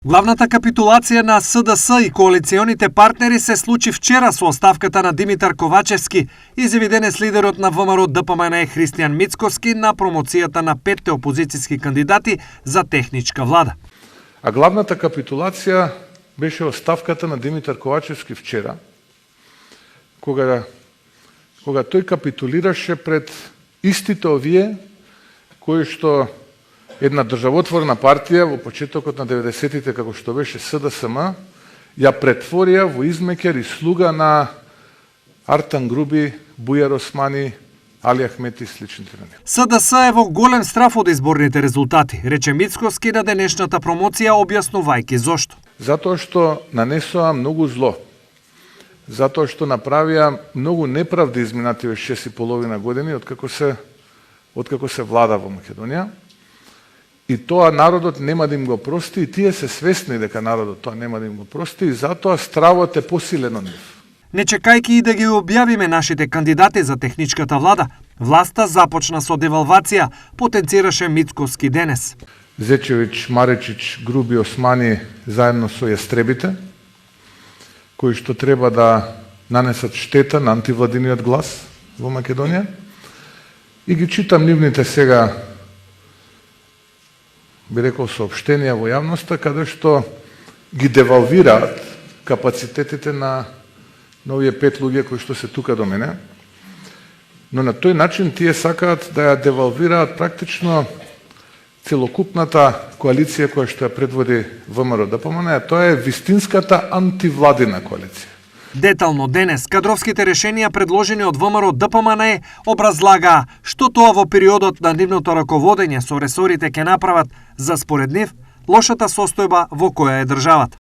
Главната капитулација на СДС и коалиционите партнери се случи вчера со оставката на Димитар Ковачевски, изјави денес лидерот на ВМРО ДПМНЕ Христијан Мицкоски на промоцијата на 5 опозицијски кандидати за техничка влада. А главната капитулација беше оставката на Димитар Ковачевски вчера, кога тој капитулираше пред истите овие кои што една државотворна партија во почетокот на 90-тите, како што беше СДСМ, ја претворија во измекер и слуга на Артан Груби, Бујар Османи, Али Ахмети и сличните на него. СДС е во голем страф од изборните резултати, рече Мицкоски на денешната промоција, објаснувајќи зошто. Затоа што нанесоа многу зло. Затоа што направија многу неправди изминативе 6,5 години откако се влада во Македонија. И тоа народот нема да им го прости, и тие се свесни дека народот тоа нема да им го прости, и затоа стравот е посилен од нив. Не чекајќи и да ги објавиме нашите кандидати за техничката влада, власта започна со девалвација, потенцираше Мицкоски денес. Зечевич, Маречич, Груби, Османи заедно со јастребите, кои што треба да нанесат штета на антивладиниот глас во Македонија. И ги читам нивните сега, би рекол, соопштенија во јавноста, каде што ги девалвираат капацитетите на овие 5 луѓе кои што се тука до мене. Но на тој начин тие сакаат да ја девалвираат практично целокупната коалиција која што ја предводи ВМРО ДПМНЕ, тоа е вистинската антивладина коалиција. Детално денес кадровските решенија предложени од ВМРО ДПМНЕ образлагаа што тоа во периодот на нивното раководење со ресорите ќе направат за според нив лошата состојба во која е државата.